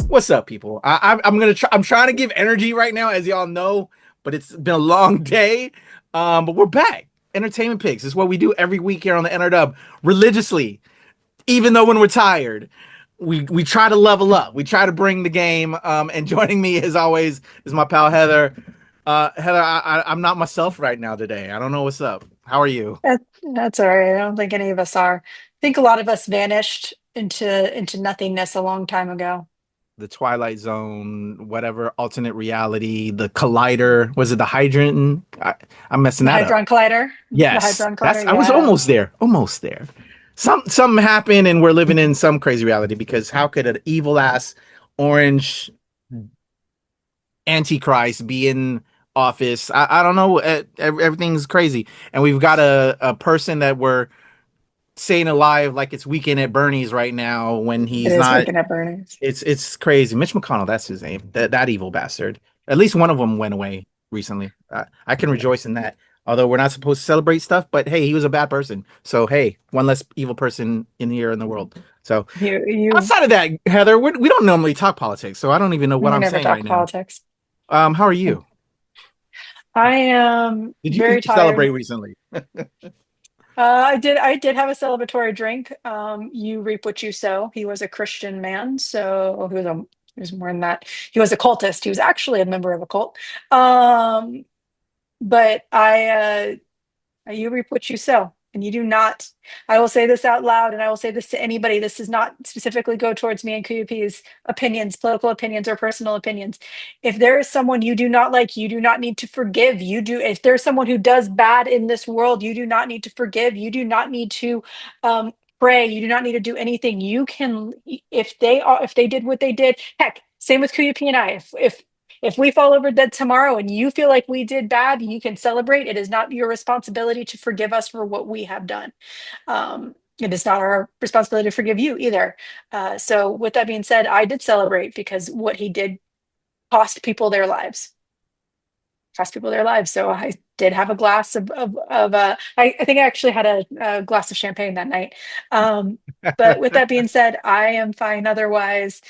What's up, people? I'm gonna try. I'm trying to give energy right now, as y'all know, but it's been a long day. But we're back. Entertainment picks is what we do every week here on the NRW religiously. Even though when we're tired, we try to level up. We try to bring the game. And joining me as always is my pal Heather. Heather, I'm not myself right now today. I don't know what's up. How are you? That's all right. I don't think any of us are. I think a lot of us vanished into nothingness a long time ago. The Twilight Zone, whatever alternate reality, the collider. Was it the hydrant? I'm messing The that up. Hadron Collider. The Yes, Hadron that's. Collider. I was Yeah. almost there. Almost there. Something happened, and we're living in some crazy reality. Because how could an evil ass orange antichrist be in office? I don't know. Everything's crazy, and we've got a person that we're saying alive like it's Weekend at Bernie's right now when It he's is not. waking up Bernie's. It's crazy. Mitch McConnell, that's his name. That evil bastard. At least one of them went away recently. I can rejoice in that. Although we're not supposed to celebrate stuff, but hey, he was a bad person. So hey, one less evil person in here in the world. So You outside of that, Heather, we don't normally talk politics, so I don't even know what we I'm never saying talk right now. politics. How are you? I am Did very you celebrate tired. recently? I did have a celebratory drink. You reap what you sow. He was a Christian man, so he was more than that. He was a cultist. He was actually a member of a cult. Um, but you reap what you sow, and you do not. I will say this out loud, and I will say this to anybody. This does not specifically go towards me and KUP's opinions, political opinions, or personal opinions. If there is someone you do not like, you do not need to forgive. You do. If there's someone who does bad in this world, you do not need to forgive. You do not need to pray. You do not need to do anything. You can, if they did what they did. Heck, same with KUP and I. If we fall over dead tomorrow and you feel like we did bad, you can celebrate. It is not your responsibility to forgive us for what we have done. It is not our responsibility to forgive you either. So, with that being said, I did celebrate because what he did cost people their lives. Cost people their lives. So I did have a glass I think I actually had a glass of champagne that night. Um, but with that being said, I am fine otherwise.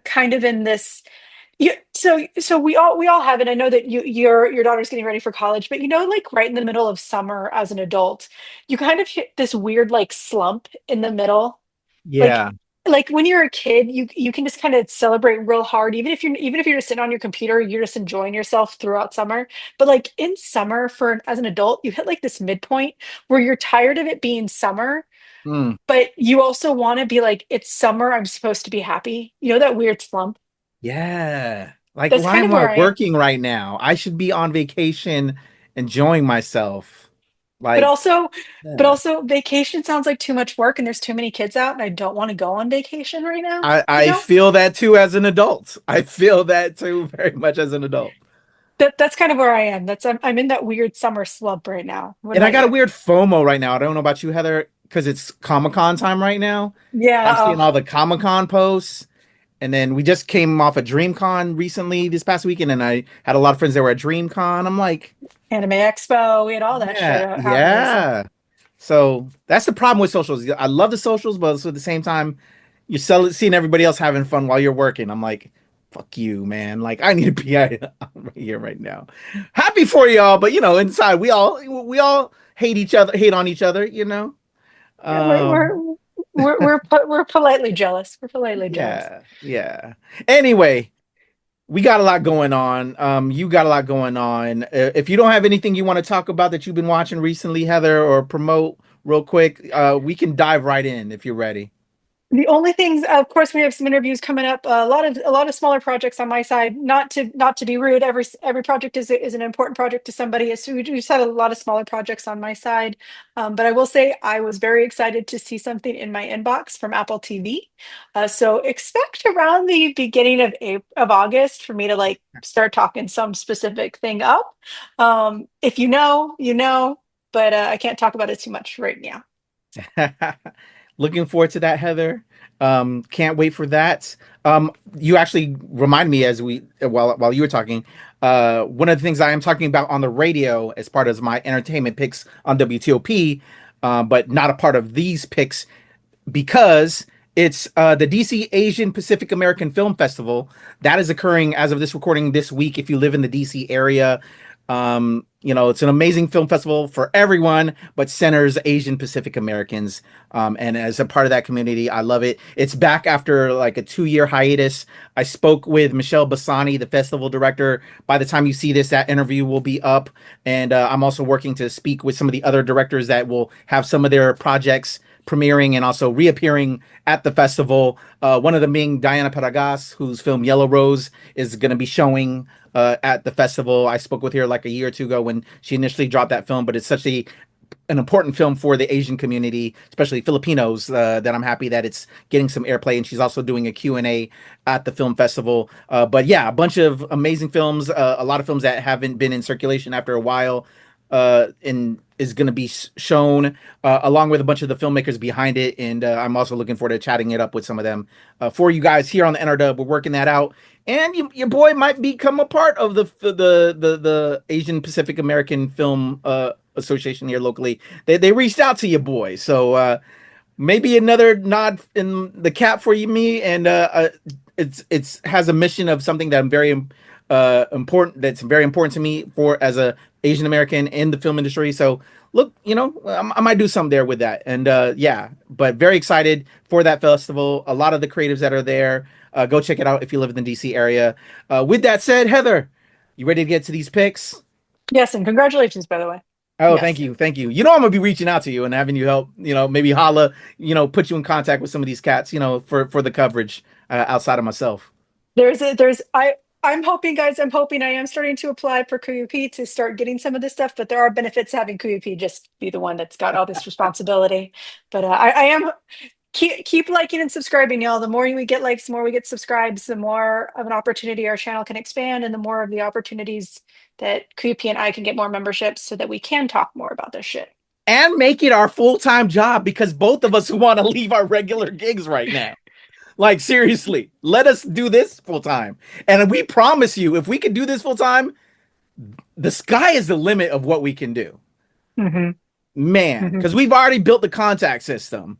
Kind of in this yeah, so we all have it. I know that your daughter's getting ready for college, but like right in the middle of summer as an adult, you kind of hit this weird like slump in the middle. Like Yeah. like when you're a kid, you can just kind of celebrate real hard, even if you're just sitting on your computer, you're just enjoying yourself throughout summer. But like in summer for as an adult, you hit like this midpoint where you're tired of it being summer, Mm, but you also want to be like, it's summer, I'm supposed to be happy. You know that weird slump? yeah. Like, That's why kind of am I where I am. working right now? I should be on vacation enjoying myself. But Like, also, but yeah. also vacation sounds like too much work and there's too many kids out and I don't want to go on vacation right now, you I know? feel that too as an adult. I feel that too very much as an adult. That's kind of where I am. I'm in that weird summer slump right now. What And I about got a you? weird FOMO right now. I don't know about you, Heather, because it's Comic-Con time right now. I'm Yeah, seeing all the Comic-Con posts. And then we just came off a DreamCon recently this past weekend, and I had a lot of friends that were at DreamCon. I'm like, Anime Expo, we had all that shit yeah, happening. So yeah. So that's the problem with socials. I love the socials, but also at the same time, seeing everybody else having fun while you're working. I'm like, fuck you, man. Like I need to be out right here right now. Happy for y'all, but inside we all hate each other, hate on each other. yeah, we're Um, we're we're politely jealous. We're politely jealous. yeah, yeah. Anyway, we got a lot going on. You got a lot going on. If you don't have anything you want to talk about that you've been watching recently, Heather, or promote real quick, we can dive right in if you're ready. The only things, of course, we have some interviews coming up. A lot of smaller projects on my side. Not to be rude, every project is an important project to somebody. So we just have a lot of smaller projects on my side. But I will say I was very excited to see something in my inbox from Apple TV. So expect around the beginning of August for me to like start talking some specific thing up. If you know, you know, but I can't talk about it too much right now. Looking forward to that, Heather. Can't wait for that. You actually remind me as we while you were talking. One of the things I am talking about on the radio as part of my entertainment picks on WTOP, but not a part of these picks because It's the DC Asian Pacific American Film Festival that is occurring as of this recording this week. If you live in the DC area, it's an amazing film festival for everyone, but centers Asian Pacific Americans. And as a part of that community, I love it. It's back after like a 2-year hiatus. I spoke with Michelle Bassani, the festival director. By the time you see this, that interview will be up. And I'm also working to speak with some of the other directors that will have some of their projects premiering and also reappearing at the festival. One of them being Diana Paragas, whose film Yellow Rose is going to be showing at the festival. I spoke with her like a year or two ago when she initially dropped that film, but it's such an important film for the Asian community, especially Filipinos, that I'm happy that it's getting some airplay. And she's also doing a Q&A at the film festival. But yeah, a bunch of amazing films, a lot of films that haven't been in circulation after a while, is going to be shown along with a bunch of the filmmakers behind it. And I'm also looking forward to chatting it up with some of them for you guys here on the NRW. We're working that out. And your boy might become a part of the Asian Pacific American Film Association here locally. They reached out to your boy. So maybe another nod in the cap for me. And it's has a mission of something that I'm very important. That's very important to me as a Asian American in the film industry. So look, I might do something there with that. And but very excited for that festival. A lot of the creatives that are there, go check it out if you live in the DC area. With that said, Heather, you ready to get to these picks? Yes, and congratulations, by the way. Oh, yes. Thank you. I'm going to be reaching out to you and having you help, maybe holla, put you in contact with some of these cats, for the coverage outside of myself. I'm hoping, guys, I am starting to apply for KAYFABEYBABY to start getting some of this stuff, but there are benefits to having KAYFABEYBABY just be the one that's got all this responsibility. But I am keep liking and subscribing, y'all. The more we get likes, the more we get subscribes, the more of an opportunity our channel can expand, and the more of the opportunities that KAYFABEYBABY and I can get more memberships so that we can talk more about this shit. And make it our full-time job, because both of us want to leave our regular gigs right now. Like, seriously, let us do this full-time. And we promise you, if we can do this full-time, the sky is the limit of what we can do. Mm-hmm. Man, because we've already built the contact system.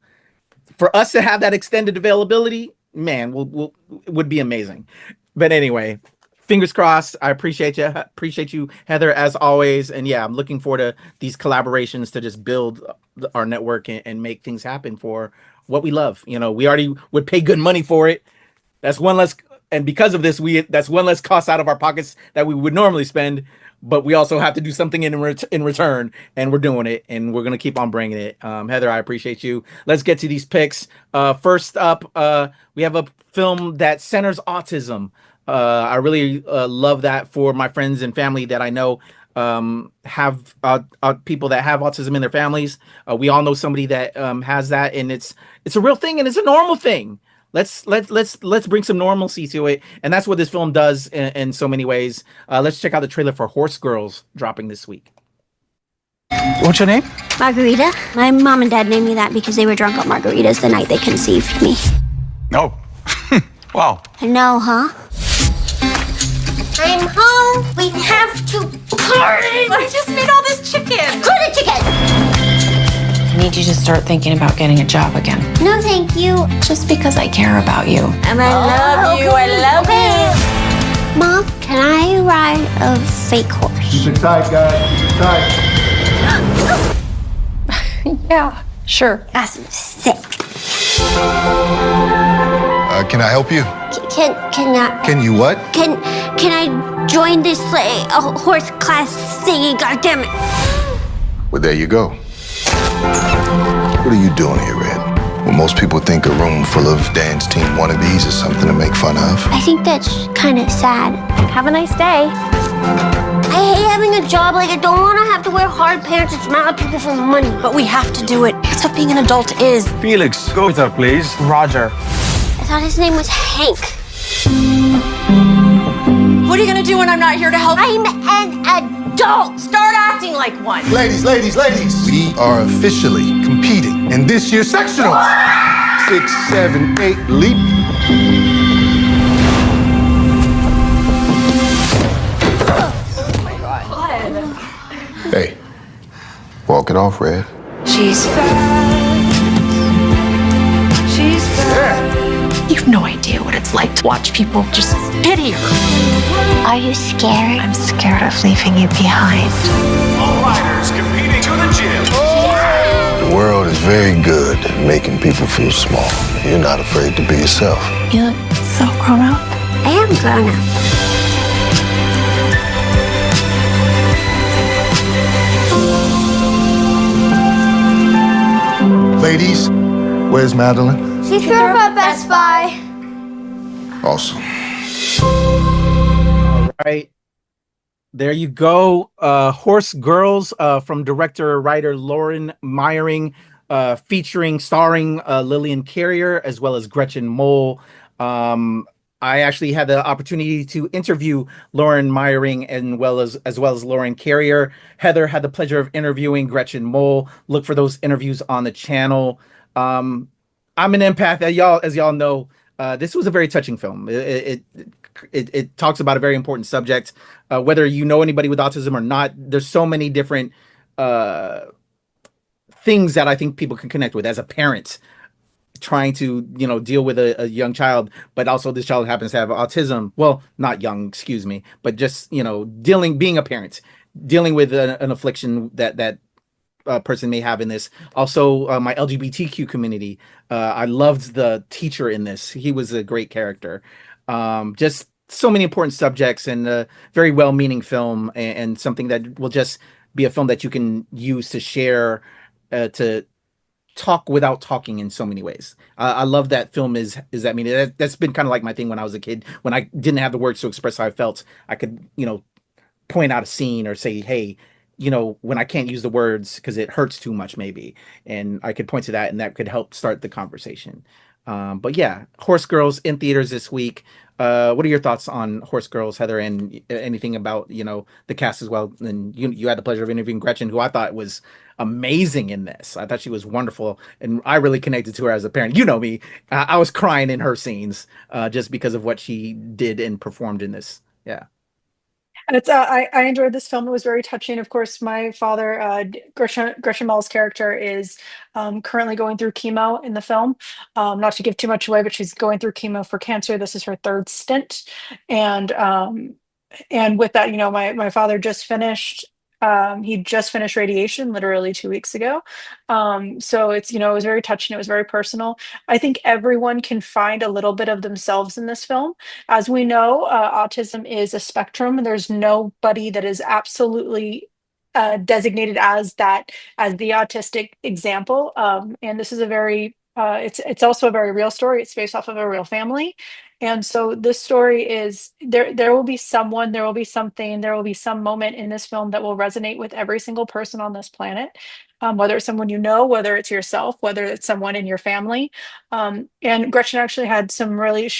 For us to have that extended availability, man, would be amazing. But anyway, fingers crossed. I appreciate you, Heather, as always. And yeah, I'm looking forward to these collaborations to just build our network and make things happen for what we love. We already would pay good money for it. That's one less, and because of this, that's one less cost out of our pockets that we would normally spend. But we also have to do something in return, and we're doing it, and we're gonna keep on bringing it. Heather, I appreciate you. Let's get to these picks. First up, we have a film that centers autism. I really love that for my friends and family that I know have people that have autism in their families. We all know somebody that has that, and it's a real thing, and it's a normal thing. Let's bring some normalcy to it, and that's what this film does in so many ways. Let's check out the trailer for Horsegirls dropping this week. What's your name? Margarita. My mom and dad named me that because they were drunk on margaritas the night they conceived me. Oh, wow. I know, huh? I'm home. We have to party. I just made all this chicken. Good chicken. I need you to start thinking about getting a job again. No, thank you. Just because I care about you. And I love you. I love you. Mom, can I ride a fake horse? Keep it tight, guys. Keep it tight. Yeah, sure. That's sick. Can I help you? Can I? Can you what? Can I join this a horse class thingy? God damn it! Well, there you go. What are you doing here, Red? Well, most people think a room full of dance team wannabes is something to make fun of. I think that's kind of sad. Have a nice day. I hate having a job. I don't want to have to wear hard pants and smile at people for money. But we have to do it. That's what being an adult is. Felix, go with her, please. Roger. I thought his name was Hank. What are you gonna do when I'm not here to help? I'm an adult. Start acting like one. Ladies, we are officially competing in this year's sectional. 6, 7, 8, leap. Oh my God. Hey, walk it off, Red. She's fat. She's fat. have no idea what it's like to watch people just pity her. Are you scared? I'm scared of leaving you behind. All riders competing to the gym. The world is very good at making people feel small. You're not afraid to be yourself. You look so grown up. I am grown up. Ladies, where's Madeline? She threw up at Best Buy. Awesome. Right. There you go. Horsegirls from director writer Lauren Meyering, starring Lillian Carrier as well as Gretchen Mol. I actually had the opportunity to interview Lauren Meyering as well as Lauren Carrier. Heather had the pleasure of interviewing Gretchen Mol. Look for those interviews on the channel. I'm an empath, as y'all know. This was a very touching film. It talks about a very important subject. Whether you know anybody with autism or not, there's so many different things that I think people can connect with as a parent trying to, deal with a young child, but also this child happens to have autism. Well, not young, excuse me, but just, being a parent, dealing with an affliction that person may have in this. Also, my LGBTQ community. I loved the teacher in this. He was a great character. Just so many important subjects, and a very well-meaning film, and something that will just be a film that you can use to share, to talk without talking in so many ways. I love that film is that, that's been kind of like my thing when I was a kid. When I didn't have the words to express how I felt, I could, point out a scene or say, hey, when I can't use the words because it hurts too much, maybe. And I could point to that, and that could help start the conversation. But yeah, Horsegirls in theaters this week. What are your thoughts on Horsegirls, Heather, and anything about, the cast as well? And you had the pleasure of interviewing Gretchen, who I thought was amazing in this. I thought she was wonderful, and I really connected to her as a parent. You know me, I was crying in her scenes just because of what she did and performed in this. Yeah. And it's I enjoyed this film. It was very touching. Of course, my father, Gretchen Mall's character, is currently going through chemo in the film. Not to give too much away, but she's going through chemo for cancer. This is her third stint, and with that, my father just finished. He just finished radiation literally 2 weeks ago. So it's, it was very touching. It was very personal. I think everyone can find a little bit of themselves in this film. As we know, autism is a spectrum, and there's nobody that is absolutely designated as the autistic example. And this is a very, it's also a very real story. It's based off of a real family. And so this story is there will be someone, there will be something, there will be some moment in this film that will resonate with every single person on this planet. Whether it's someone whether it's yourself, whether it's someone in your family. And Gretchen actually had some really,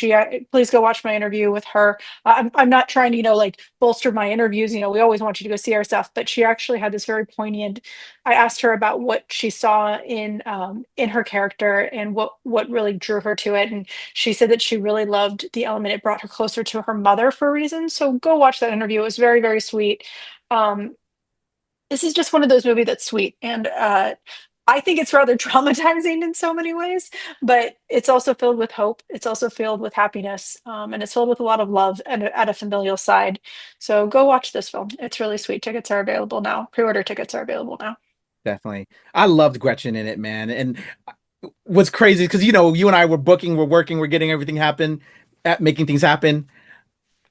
please go watch my interview with her. I'm not trying to, bolster my interviews. We always want you to go see our stuff, but she actually had this very poignant, I asked her about what she saw in her character and what really drew her to it. And she said that she really loved the element. It brought her closer to her mother for a reason. So go watch that interview. It was very, very sweet. This is just one of those movies that's sweet. And I think it's rather traumatizing in so many ways, but it's also filled with hope. It's also filled with happiness. And it's filled with a lot of love and at a familial side. So go watch this film. It's really sweet. Tickets are available now. Pre-order tickets are available now. Definitely. I loved Gretchen in it, man. And what's crazy, because, you and I were booking, we're working, we're getting everything happen, making things happen.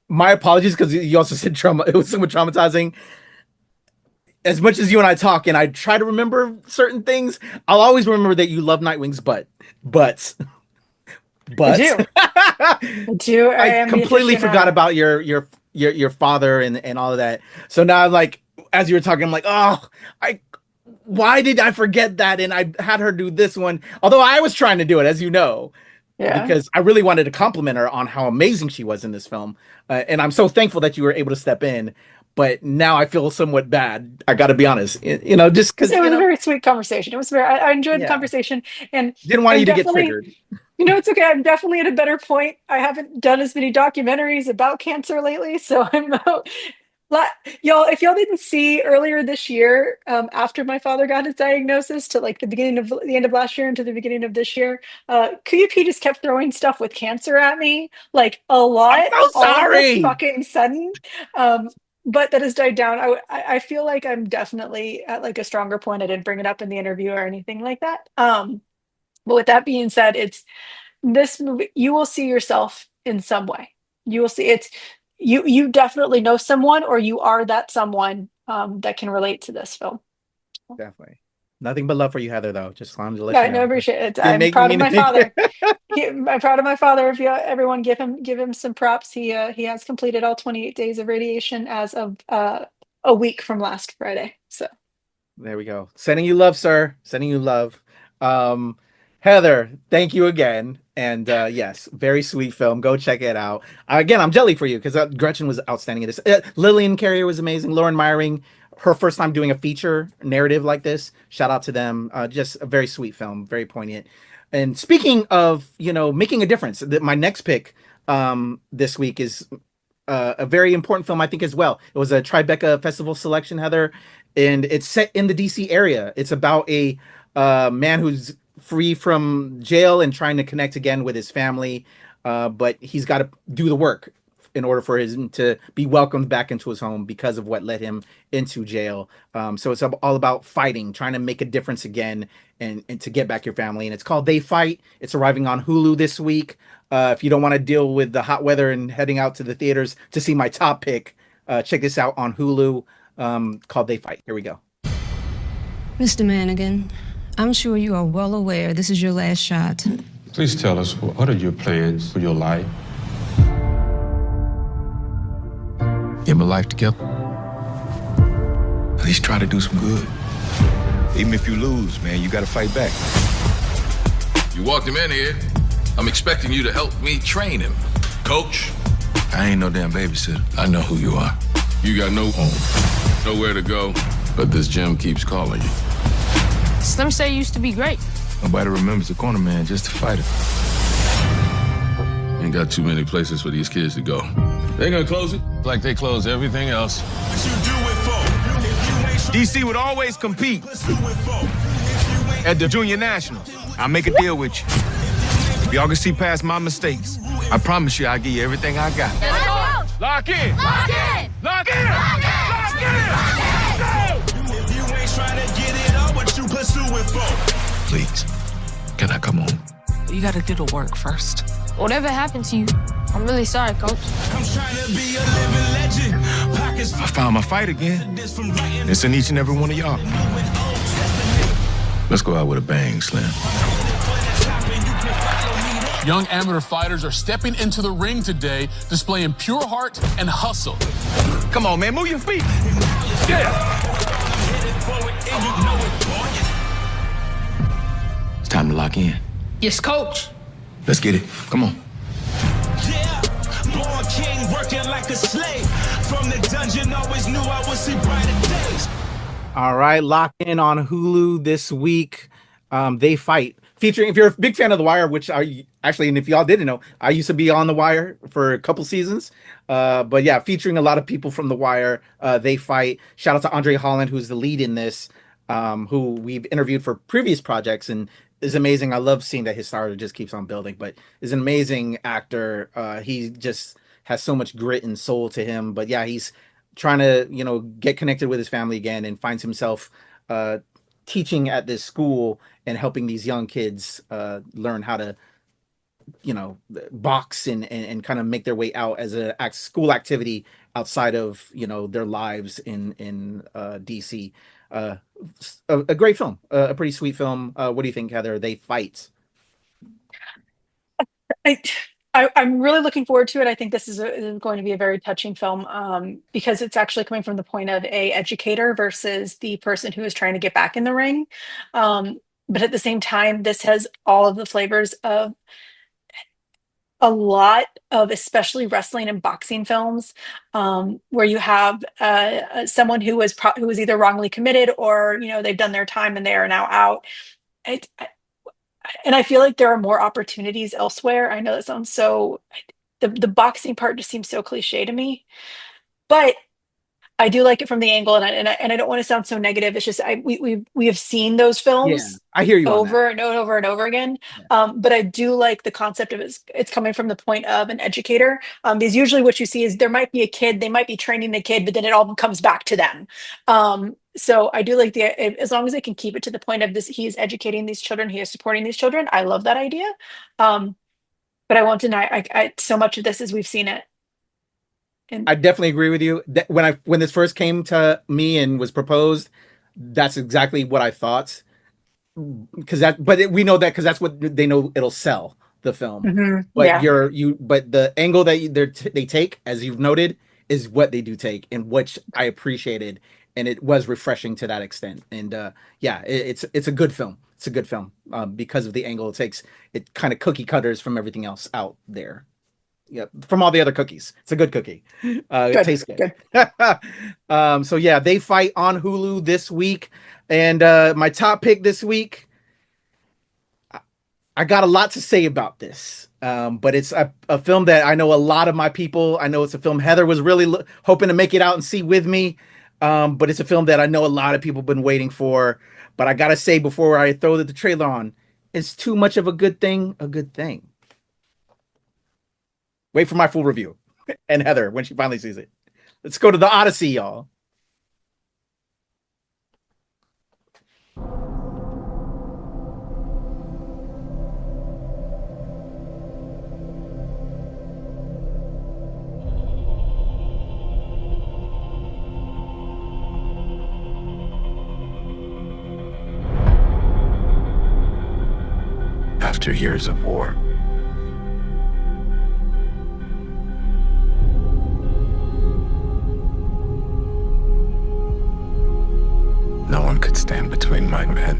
My apologies, because you also said trauma. It was somewhat traumatizing. As much as you and I talk and I try to remember certain things, I'll always remember that you love Nightwing's butt. But I do. I do. I completely forgot about your father and all of that. So now, like, as you were talking, I'm like, why did I forget that? And I had her do this one, although I was trying to do it, as you know, because I really wanted to compliment her on how amazing she was in this film. And I'm so thankful that you were able to step in. But now I feel somewhat bad. I got to be honest, just because it was a very sweet conversation. It was I enjoyed the conversation, and didn't want you to get triggered. It's okay. I'm definitely at a better point. I haven't done as many documentaries about cancer lately, so I'm Y'all, if y'all didn't see earlier this year, after my father got his diagnosis to like the end of last year into the beginning of this year, KUP just kept throwing stuff with cancer at me, like a lot, I'm so all of this sorry. fucking sudden. But that has died down. I feel like I'm definitely at like a stronger point. I didn't bring it up in the interview or anything like that. But with that being said, it's this movie, you will see yourself in some way. You will see you definitely know someone or you are that someone that can relate to this film. Definitely. Nothing but love for you, Heather, though. Just wanted to let Yeah, you no, know. appreciate it. You're I'm making proud me of my think- father. I'm proud of my father. If you everyone give him some props. He has completed all 28 days of radiation as of a week from last Friday. So There we go. Sending you love, sir. Sending you love. Heather, thank you again. And yes, very sweet film. Go check it out. Again, I'm jelly for you because Gretchen was outstanding in this. Lillian Carrier was amazing. Lauren Myring, her first time doing a feature narrative like this. Shout out to them. Just a very sweet film, very poignant. And speaking of, making a difference, my next pick this week is a very important film, I think, as well. It was a Tribeca Festival selection, Heather, and it's set in the DC area. It's about a man who's free from jail and trying to connect again with his family, but he's got to do the work in order for him to be welcomed back into his home because of what led him into jail. So it's all about fighting, trying to make a difference again and to get back your family. And it's called They Fight. It's arriving on Hulu this week. If you don't want to deal with the hot weather and heading out to the theaters to see my top pick, check this out on Hulu, called They Fight. Here we go. Mr. Manigan, I'm sure you are well aware this is your last shot. Please tell us, what are your plans for your life? Get my life together. At least try to do some good. Even if you lose, man, you gotta fight back. You walked him in here. I'm expecting you to help me train him. Coach? I ain't no damn babysitter. I know who you are. You got no home, nowhere to go, but this gym keeps calling you. Slim say you used to be great. Nobody remembers the corner man, just a fighter. Ain't got too many places for these kids to go. They're gonna close it like they close everything else. DC would always compete at the Junior Nationals. I'll make a deal with you. If y'all can see past my mistakes, I promise you I'll give you everything I got. Lock in! Lock in! Lock in! Lock in! If you ain't trying to get it up, what you pursuing for? Please, can I come home? You gotta do the work first. Whatever happened to you, I'm really sorry, Coach. I'm trying to be a living legend. Pockets I found my fight again. It's in each and every one of y'all. Let's go out with a bang, Slim. Young amateur fighters are stepping into the ring today, displaying pure heart and hustle. Come on, man, move your feet. Yeah. It's time to lock in. Yes, Coach. Let's get it. Come on. Yeah, born king, working like a slave. From the dungeon, always knew I would see brighter days. All right, locked in on Hulu this week. They Fight, featuring, if you're a big fan of The Wire, which I actually, and if y'all didn't know, I used to be on The Wire for a couple seasons. But yeah, featuring a lot of people from The Wire. They Fight. Shout out to Andre Holland, who's the lead in this, who we've interviewed for previous projects and is amazing. I love seeing that his star just keeps on building, but is an amazing actor. He just has so much grit and soul to him. But yeah, he's trying to, get connected with his family again and finds himself teaching at this school and helping these young kids learn how to, box and kind of make their way out as a school activity outside of, their lives in DC. A great film, a pretty sweet film. What do you think, Heather? They Fight. I'm really looking forward to it. I think this is going to be a very touching film because it's actually coming from the point of a educator versus the person who is trying to get back in the ring. But at the same time, this has all of the flavors of a lot of especially wrestling and boxing films where you have someone who was either wrongly committed or they've done their time and they are now out. And I feel like there are more opportunities elsewhere. I know that sounds so, the boxing part just seems so cliche to me, but I do like it from the angle, and I don't want to sound so negative. It's just we have seen those Yeah, films I hear you on that. over and over and over again. But I do like the concept of it's coming from the point of an educator. Because usually what you see is there might be a kid, they might be training the kid, but then it all comes back to them. So I do like as long as they can keep it to the point of this, he is educating these children, he is supporting these children. I love that idea. But I won't deny, so much of this is we've seen it. And I definitely agree with you. When this first came to me and was proposed, that's exactly what I thought. We know that because that's what they know it'll sell the film. But the angle that they take, as you've noted, is what they do take, and which I appreciated, and it was refreshing to that extent. And it's a good film. It's a good film because of the angle it takes. It kind of cookie cutters from everything else out there. Yeah, from all the other cookies. It's a good cookie. It tastes good. So yeah, they fight on Hulu this week. And my top pick this week, I got a lot to say about this. But it's a film that I know a lot of my people, I know it's a film Heather was really hoping to make it out and see with me. But it's a film that I know a lot of people have been waiting for. But I got to say before I throw the trailer on, it's too much of a good thing. Wait for my full review and Heather when she finally sees it. Let's go to the Odyssey, y'all. After years of war, no one could stand between my men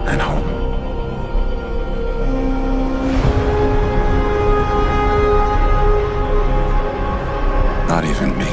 and home. Not even me.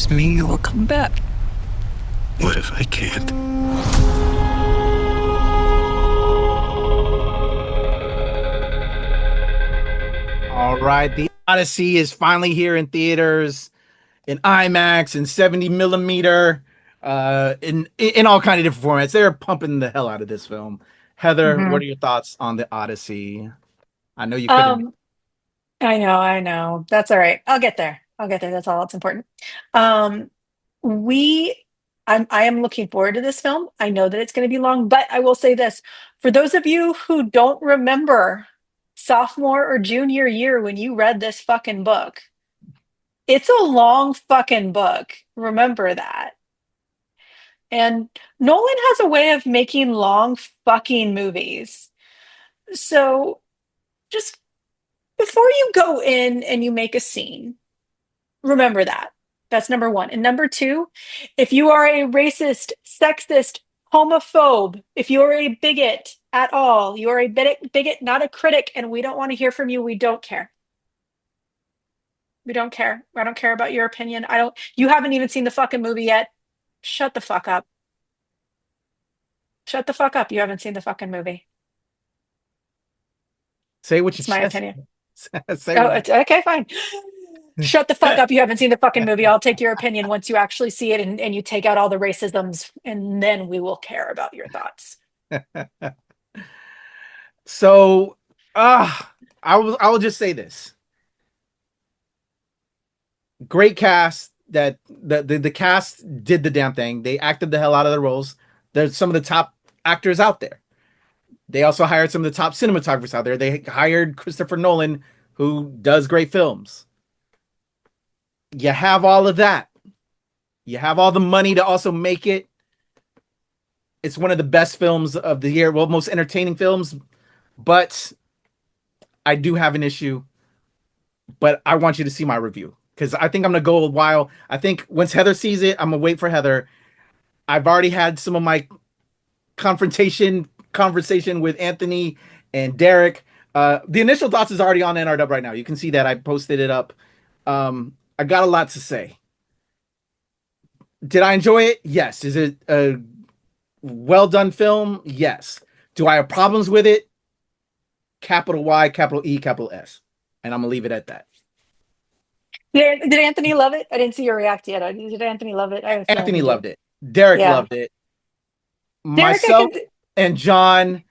Promise me you will come back. What if I can't? All right, the Odyssey is finally here in theaters, in IMAX, and 70 millimeter, in all kind of different formats. They're pumping the hell out of this film. Heather, what are your thoughts on the Odyssey? I know you couldn't. I know. That's all right. I'll get there. That's all that's important. I am looking forward to this film. I know that it's going to be long, but I will say this. For those of you who don't remember sophomore or junior year when you read this fucking book, it's a long fucking book. Remember that. And Nolan has a way of making long fucking movies. So just before you go in and you make a scene, remember that. That's number one. And number two, if you are a racist, sexist, homophobe, if you are a bigot at all, you are a bigot, not a critic, and we don't want to hear from you, we don't care. We don't care. I don't care about your opinion. You haven't even seen the fucking movie yet. Shut the fuck up. Shut the fuck up. You haven't seen the fucking movie. Say what you It's my opinion. It's okay, fine. Shut the fuck up. You haven't seen the fucking movie. I'll take your opinion once you actually see it and you take out all the racisms, and then we will care about your thoughts. So, I will just say this. Great cast. That the cast did the damn thing. They acted the hell out of their roles. They're some of the top actors out there. They also hired some of the top cinematographers out there. They hired Christopher Nolan, who does great films. You have all of that. You have all the money to also make it. It's one of the best films of the year. Well, most entertaining films. But I do have an issue. But I want you to see my review. Because I think I'm going to go a while. I think once Heather sees it, I'm going to wait for Heather. I've already had some of my conversation with Anthony and Derek. The initial thoughts is already on NRW right now. You can see that I posted it up. I got a lot to say. Did I enjoy it? Yes. Is it a well done film? Yes. Do I have problems with it? Capital Y, capital E, capital S. And I'm gonna leave it at that. Did Anthony love it? I didn't see your react yet. Did Anthony love it? Anthony loved it. Derek loved it. Myself and John.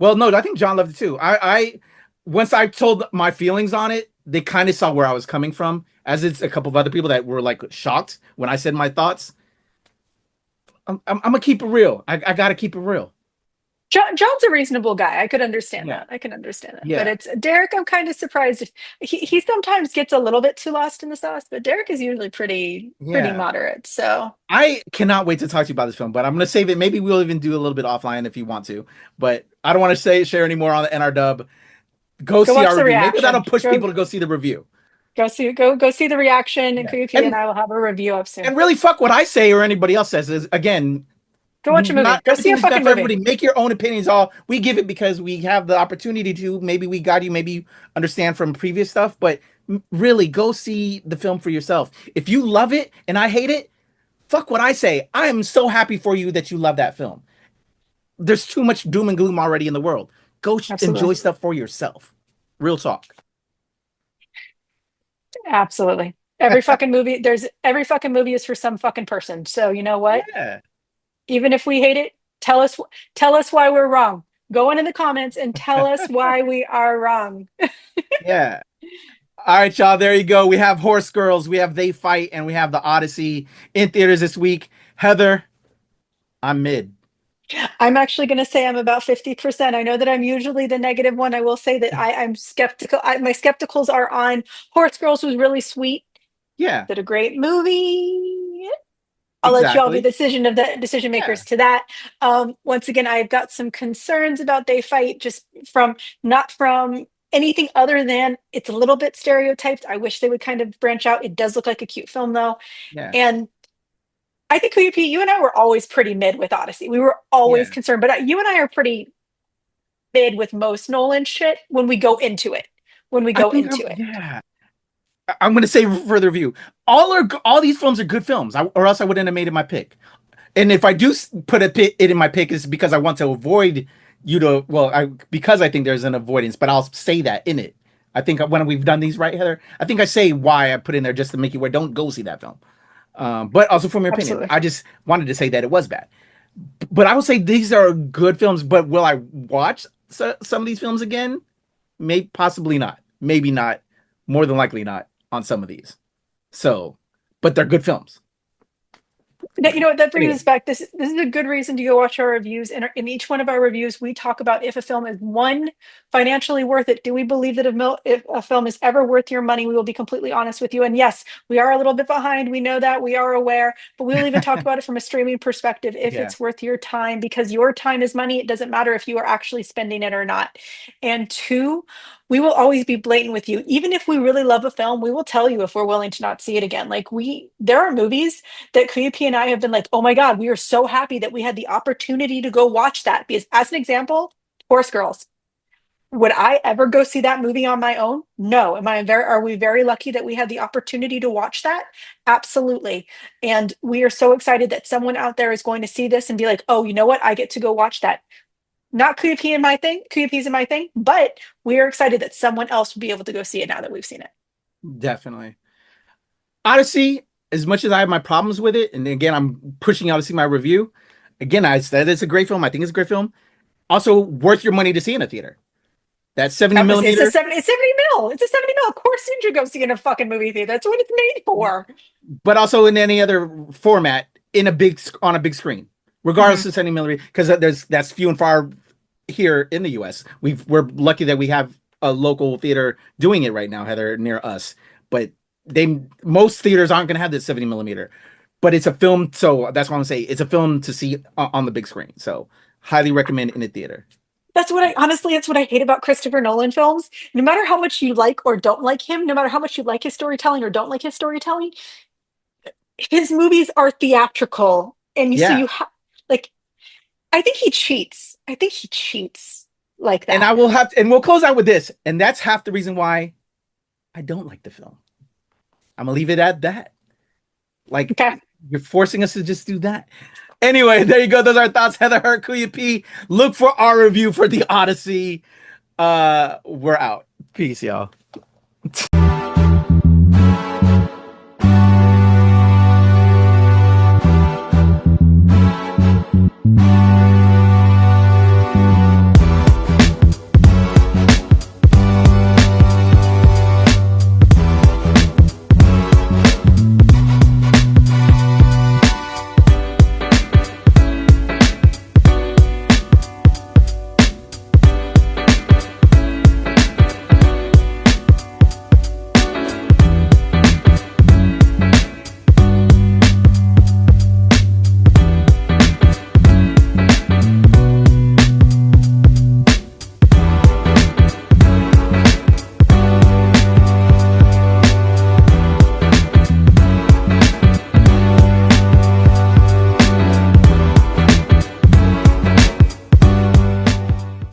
Well, no, I think John loved it too. I once I told my feelings on it, they kind of saw where I was coming from. As it's a couple of other people that were like shocked when I said my thoughts. I'm gonna keep it real. I gotta keep it real. John's a reasonable guy. I could understand that. I can understand that. Yeah. But it's Derek. I'm kind of surprised. He sometimes gets a little bit too lost in the sauce, but Derek is usually pretty moderate. So I cannot wait to talk to you about this film. But I'm gonna save it. Maybe we'll even do a little bit offline if you want to. But I don't want to share any more on the NRW. Go see our review. Reaction. Maybe that'll push people to go see the review. Go see the reaction, and KUP and I will have a review up soon. And really, fuck what I say or anybody else says. Is again, go watch a movie. Go see a fucking movie. Everybody make your own opinions. All we give it because we have the opportunity to. Maybe we got you. Maybe you understand from previous stuff. But really, go see the film for yourself. If you love it and I hate it, fuck what I say. I am so happy for you that you love that film. There's too much doom and gloom already in the world. Go enjoy stuff for yourself. Real talk. Absolutely. Every fucking movie is for some fucking person. So you know what? Yeah. Even if we hate it, tell us why we're wrong. Go into the comments and tell us why we are wrong. Yeah. All right, y'all. There you go. We have Horsegirls, we have They Fight, and we have the Odyssey in theaters this week. Heather, I'm mid. I'm actually going to say I'm about 50%. I know that I'm usually the negative one. I will say that I'm skeptical. My skepticals are on. Horsegirls was really sweet. Yeah. Did a great movie. I'll let you all be the decision makers to that. Once again, I've got some concerns about They Fight, just not from anything other than it's a little bit stereotyped. I wish they would kind of branch out. It does look like a cute film though. Yeah. And I think you and I were always pretty mid with Odyssey. We were always concerned, but you and I are pretty mid with most Nolan shit when we go into it. Yeah. I'm going to say for the review, all these films are good films, or else I wouldn't have made it my pick. And if I do put it in my pick, it's because I want to avoid you to, because I think there's an avoidance, but I'll say that in it. I think when we've done these right, Heather, I think I say why I put in there just to make you aware, don't go see that film. But also from your opinion, I just wanted to say that it was bad. But I would say these are good films, but will I watch some of these films again? Maybe, possibly not. Maybe not. More than likely not on some of these. So, but they're good films. You know what, that brings us back. This is a good reason to go watch our reviews. In each one of our reviews, we talk about if a film is financially worth it. Do we believe that if a film is ever worth your money? We will be completely honest with you. And yes, we are a little bit behind. We know that. We are aware. But we'll even talk about it from a streaming perspective, if it's worth your time, because your time is money. It doesn't matter if you are actually spending it or not. And two, we will always be blatant with you. Even if we really love a film, we will tell you if we're willing to not see it again. Like there are movies that KUP and I have been like, oh my God, we are so happy that we had the opportunity to go watch that. Because as an example, Horsegirls. Would I ever go see that movie on my own? No. Are we very lucky that we had the opportunity to watch that? Absolutely. And we are so excited that someone out there is going to see this and be like, oh, you know what? I get to go watch that. Not KUP's in my thing, but we are excited that someone else will be able to go see it now that we've seen it. Definitely. Odyssey, as much as I have my problems with it, and again, I'm pushing out to see my review. Again, I said it's a great film. I think it's a great film. Also, worth your money to see in a theater. That 70 millimeter. It's 70 mil. It's a 70 mil. Of course you should go see in a fucking movie theater. That's what it's made for. But also in any other format on a big screen, regardless of 70 millimeter, because that's few and far here in the US. We're lucky that we have a local theater doing it right now, Heather, near us. But most theaters aren't going to have this 70 millimeter. But it's a film, so that's what I'm saying. It's a film to see on the big screen. So highly recommend in the theater. That's what I hate about Christopher Nolan films. No matter how much you like or don't like him, no matter how much you like his storytelling or don't like his storytelling, his movies are theatrical. And so you have, like, I think he cheats. Like that. And we'll close out with this. And that's half the reason why I don't like the film. I'm gonna leave it at that. Like, you're forcing us to just do that. Anyway, there you go. Those are our thoughts. Heather Hurt, Kuya P. Look for our review for the Odyssey. We're out. Peace, y'all.